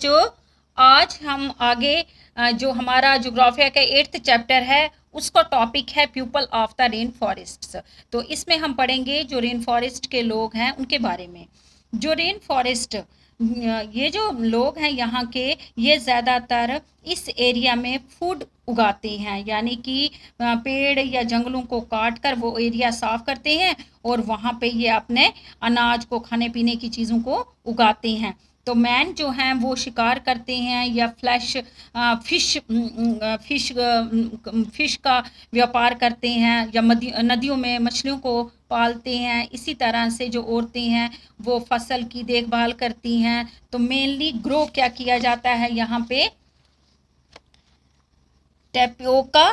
जो आज हम आगे जो हमारा ज्योग्राफिया का 8th चैप्टर है उसका टॉपिक है people of the rain forests. तो इसमें हम पढ़ेंगे जो रेन फॉरेस्ट के लोग हैं उनके बारे में। जो रेन फॉरेस्ट ये जो लोग हैं यहाँ के, ये ज़्यादातर इस एरिया में फूड उगाते हैं, यानी कि पेड़ या जंगलों को काट कर वो एरिया साफ करते हैं और वहाँ पे ये अपने अनाज को, खाने पीने की चीज़ों को उगाते हैं। तो मैन जो हैं वो शिकार करते हैं या फिश का व्यापार करते हैं या नदियों में मछलियों को पालते हैं। इसी तरह से जो औरतें हैं वो फसल की देखभाल करती हैं। तो मेनली ग्रो क्या किया जाता है यहाँ पे, टेपियोका,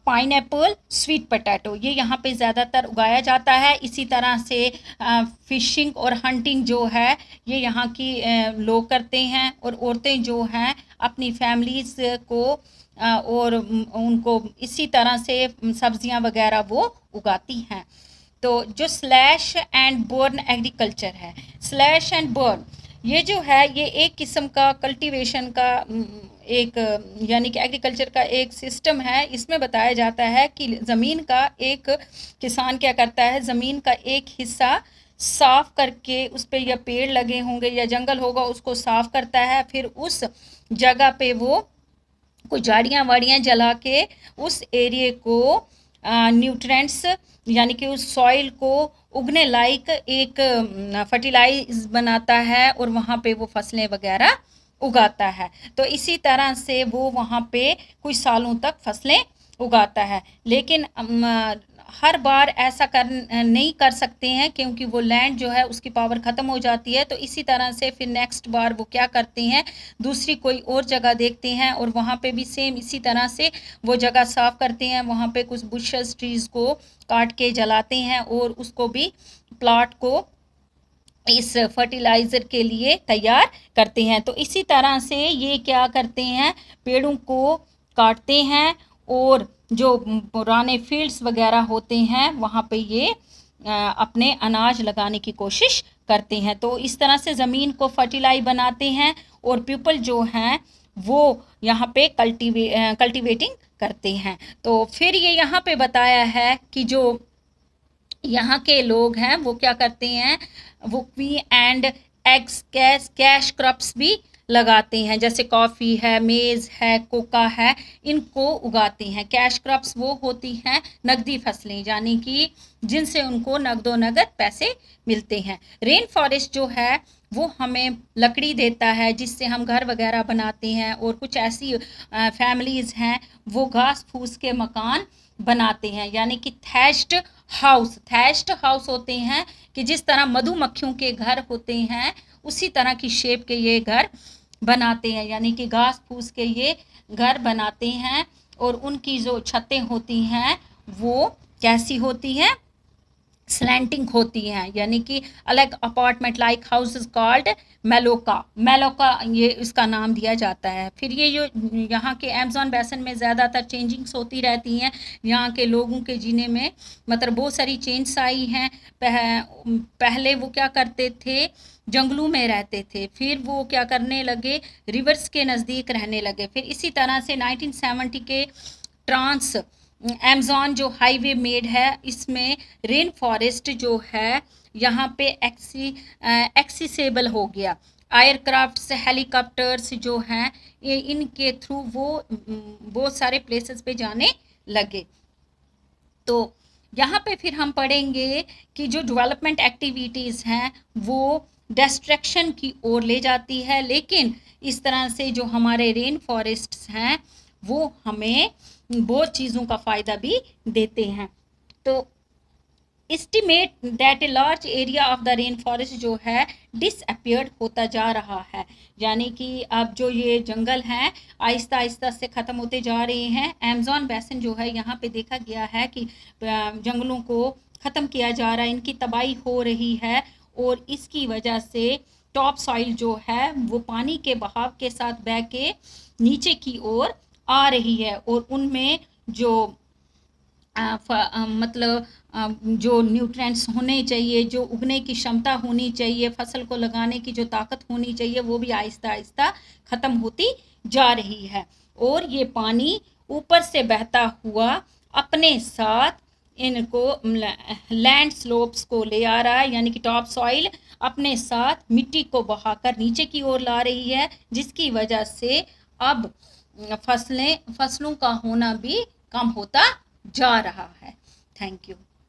पाइनएप्पल, स्वीट पोटैटो, ये यहाँ पे ज़्यादातर उगाया जाता है। इसी तरह से फिशिंग और हंटिंग जो है ये यहाँ की लोग करते हैं, और औरतें जो हैं अपनी फैमिलीज़ को और उनको इसी तरह से सब्जियाँ वगैरह वो उगाती हैं। तो जो स्लैश एंड बर्न एग्रीकल्चर है, स्लैश एंड बर्न ये जो है ये एक किस्म का कल्टीवेशन का एक यानी कि एग्रीकल्चर का एक सिस्टम है। इसमें बताया जाता है कि ज़मीन का एक किसान क्या करता है, ज़मीन का एक हिस्सा साफ करके उस पर या पेड़ लगे होंगे या जंगल होगा उसको साफ करता है, फिर उस जगह पे वो कुछ झाड़ियाँ वाड़ियाँ जला के उस एरिए को न्यूट्रेंट्स यानी कि उस सॉइल को उगने लायक एक फर्टिलाइज बनाता है और वहाँ पे वो फसलें वगैरह उगाता है। तो इसी तरह से वो वहाँ पे कुछ सालों तक फसलें उगाता है। लेकिन हर बार ऐसा नहीं कर सकते हैं क्योंकि वो लैंड जो है उसकी पावर ख़त्म हो जाती है। तो इसी तरह से फिर नेक्स्ट बार वो क्या करते हैं, दूसरी कोई और जगह देखते हैं और वहाँ पे भी सेम इसी तरह से वो जगह साफ़ करते हैं। वहाँ पे कुछ बुशेस ट्रीज़ को काट के जलाते हैं और उसको भी प्लॉट को इस फर्टिलाइज़र के लिए तैयार करते हैं। तो इसी तरह से ये क्या करते हैं, पेड़ों को काटते हैं और जो पुराने फील्ड्स वगैरह होते हैं वहाँ पे ये अपने अनाज लगाने की कोशिश करते हैं। तो इस तरह से ज़मीन को फर्टिलाइज बनाते हैं और पीपल जो हैं वो यहाँ पे कल्टीवेटिंग करते हैं। तो फिर ये यहाँ पे बताया है कि जो यहाँ के लोग हैं वो क्या करते हैं, वो क्वी एंड एग्स कैश क्रॉप्स भी लगाते हैं, जैसे कॉफ़ी है, मेज़ है, कोका है, इनको उगाते हैं। कैश क्रॉप्स वो होती हैं नकदी फसलें, यानी कि जिनसे उनको नगदो नगद पैसे मिलते हैं। रेन फॉरेस्ट जो है वो हमें लकड़ी देता है जिससे हम घर वगैरह बनाते हैं, और कुछ ऐसी फैमिलीज़ हैं वो घास फूस के मकान बनाते हैं, यानी कि थैश्ड हाउस होते हैं कि जिस तरह मधुमक्खियों के घर होते हैं उसी तरह की शेप के ये घर बनाते हैं, यानी कि घास फूस के ये घर बनाते हैं। और उनकी जो छतें होती हैं वो कैसी होती हैं, स्लैंटिंग होती हैं, यानी कि अलग apartment like house is called मेलोका ये इसका नाम दिया जाता है। फिर ये जो यहाँ के अमेज़न बेसिन में ज़्यादातर चेंजिंग्स होती रहती हैं, यहाँ के लोगों के जीने में मतलब बहुत सारी चेंज आई हैं। पहले वो क्या करते थे, जंगलों में रहते थे, फिर वो क्या करने लगे, रिवर्स के नज़दीक रहने लगे। फिर इसी तरह से 1970 के ट्रांस अमेज़न जो हाईवे मेड है इसमें रेन फॉरेस्ट जो है यहाँ पे एक्सेसिबल हो गया। एयरक्राफ्ट्स, हेलीकॉप्टर्स जो हैं ये इनके थ्रू वो बहुत सारे प्लेसेस पे जाने लगे। तो यहाँ पे फिर हम पढ़ेंगे कि जो डेवलपमेंट एक्टिविटीज़ हैं वो डिस्ट्रक्शन की ओर ले जाती है, लेकिन इस तरह से जो हमारे रेन फॉरेस्ट्स हैं वो हमें बहुत चीज़ों का फ़ायदा भी देते हैं। तो estimate that a large area of the rain forest जो है डिसअपियर्ड होता जा रहा है, यानी कि अब जो ये जंगल हैं आहिस्ता आहिस्ता से ख़त्म होते जा रहे हैं। अमेज़न बेसिन जो है यहाँ पे देखा गया है कि जंगलों को ख़त्म किया जा रहा है, इनकी तबाही हो रही है, और इसकी वजह से टॉप सॉइल जो है वो पानी के बहाव के साथ बह के नीचे की ओर आ रही है, और उनमें जो मतलब जो न्यूट्रिएंट्स होने चाहिए, जो उगने की क्षमता होनी चाहिए, फसल को लगाने की जो ताकत होनी चाहिए, वो भी आहिस्ता आहिस्ता ख़त्म होती जा रही है। और ये पानी ऊपर से बहता हुआ अपने साथ इनको लैंड स्लोप्स को ले आ रहा है, यानी कि टॉप सॉइल अपने साथ मिट्टी को बहाकर नीचे की ओर ला रही है, जिसकी वजह से अब फसलों का होना भी कम होता जा रहा है। Thank you.